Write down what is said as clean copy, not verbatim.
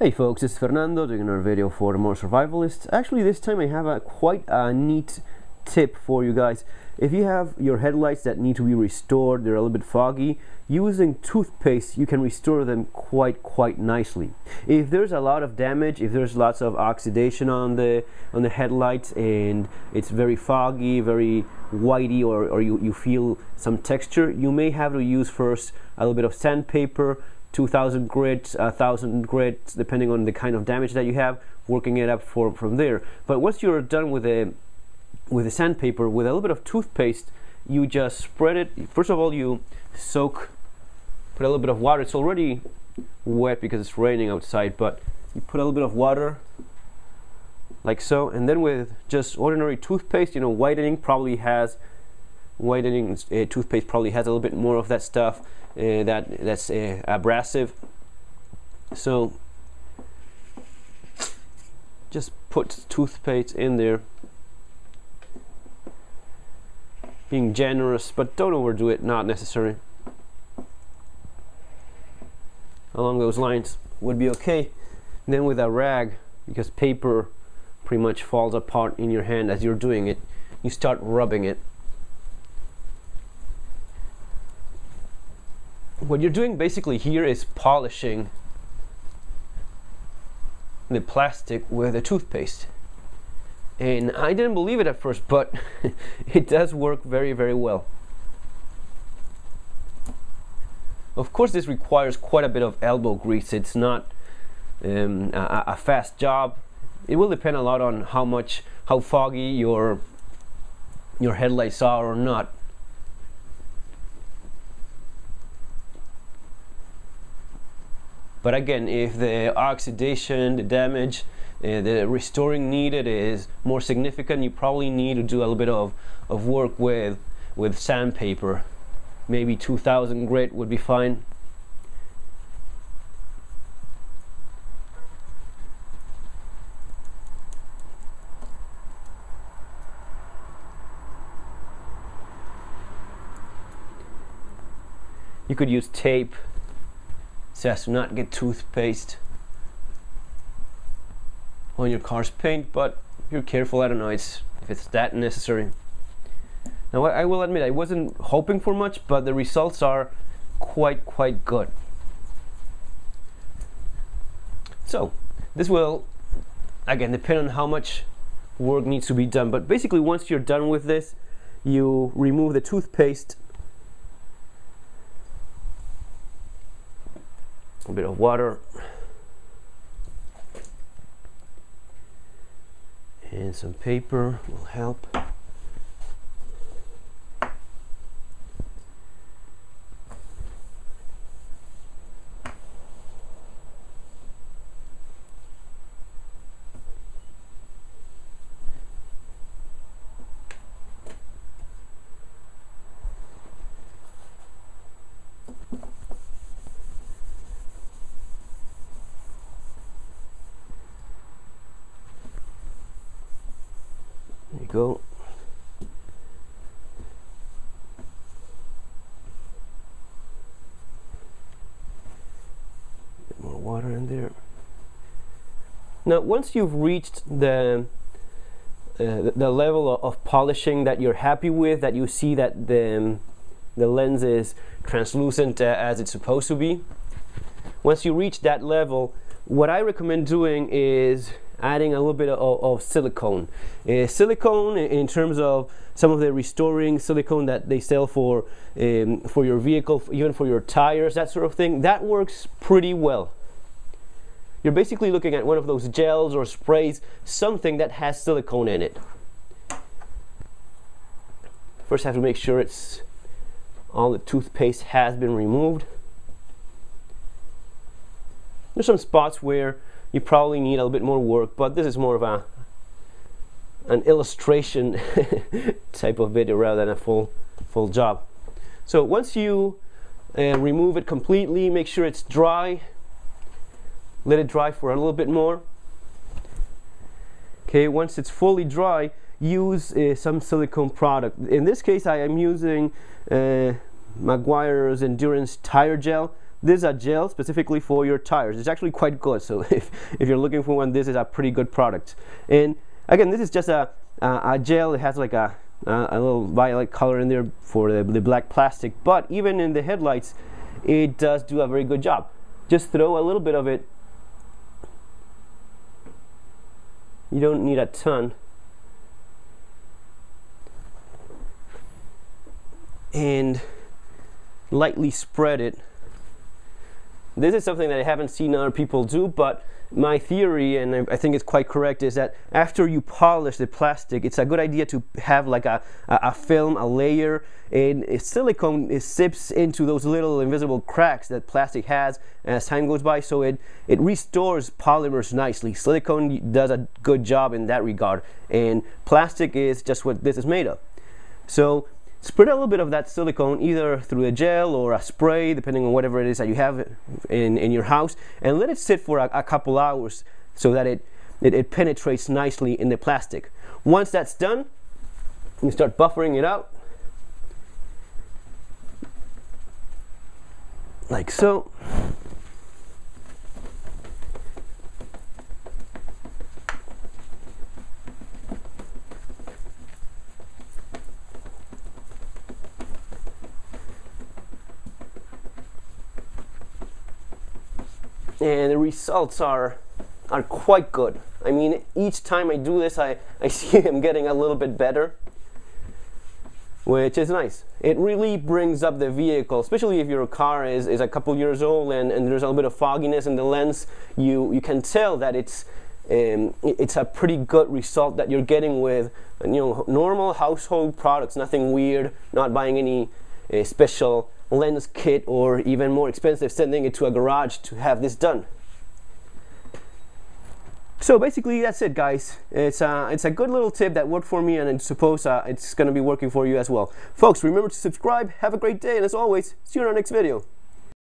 Hey folks, it's Fernando doing another video for the more survivalists. Actually, this time I have quite a neat tip for you guys. If you have your headlights that need to be restored, they're a little bit foggy, using toothpaste you can restore them quite nicely. If there's a lot of damage, if there's lots of oxidation on the headlights and it's very foggy, very whitey, or you feel some texture, you may have to use first a little bit of sandpaper, 2000 grit, 1000 grit, depending on the kind of damage that you have, working it up from there. But once you're done with the sandpaper, with a little bit of toothpaste, you just spread it. First of all, you put a little bit of water. It's already wet because it's raining outside, but you put a little bit of water like so, and then with just ordinary toothpaste, whitening toothpaste probably has a little bit more of that stuff that's abrasive. So just put toothpaste in there, being generous, but don't overdo it, not necessary. Along those lines would be okay. And then with a rag, because paper pretty much falls apart in your hand as you're doing it, you start rubbing it. What you're doing basically here is polishing the plastic with a toothpaste. And I didn't believe it at first, but it does work very well. Of course, this requires quite a bit of elbow grease. It's not a fast job. It will depend a lot on how foggy your headlights are or not. But again, if the oxidation, the damage, the restoring needed is more significant, you probably need to do a little bit of work with sandpaper. Maybe 2000 grit would be fine. You could use tape so as to not get toothpaste on your car's paint, but if you're careful, I don't know if it's that necessary. Now I will admit I wasn't hoping for much, but the results are quite good. So this will again depend on how much work needs to be done, but basically once you're done with this, you remove the toothpaste, a bit of water, and some paper will help. There you go. Bit more water in there. Now, once you've reached the level of polishing that you're happy with, that you see that the lens is translucent as it's supposed to be, once you reach that level, what I recommend doing is adding a little bit of silicone. Silicone, in terms of some of the restoring silicone that they sell for your vehicle, even for your tires, that sort of thing, that works pretty well. You're basically looking at one of those gels or sprays, something that has silicone in it. First, have to make sure all the toothpaste has been removed. There's some spots where you probably need a little bit more work, but this is more of an illustration type of video rather than a full job. So once you remove it completely, make sure it's dry. Let it dry for a little bit more. Okay, once it's fully dry, use some silicone product. In this case, I am using Meguiar's Endurance Tire Gel. this is a gel specifically for your tires. It's actually quite good, so if you're looking for one, this is a pretty good product. And again, this is just a gel. It has like a little violet color in there for the black plastic, but even in the headlights it does do a very good job. Just throw a little bit of it. You don't need a ton. And lightly spread it. This is something that I haven't seen other people do, but my theory, and I think it's quite correct, is that after you polish the plastic, it's a good idea to have like a film, a layer, and silicone, it sips into those little invisible cracks that plastic has as time goes by, so it restores polymers nicely. Silicone does a good job in that regard, and plastic is just what this is made of. So spread a little bit of that silicone either through a gel or a spray, depending on whatever it is that you have in your house, and let it sit for a couple hours so that it penetrates nicely in the plastic. Once that's done, you start buffering it out like so. And the results are quite good. I mean, each time I do this, I see them getting a little bit better, which is nice. It really brings up the vehicle, especially if your car is a couple years old and there's a little bit of fogginess in the lens. You can tell that it's a pretty good result that you're getting with, normal household products. Nothing weird. Not buying any special lens kit, or even more expensive, sending it to a garage to have this done. So basically that's it, guys. It's a good little tip that worked for me, and I suppose it's going to be working for you as well. Folks, remember to subscribe. Have a great day, and as always, see you in our next video.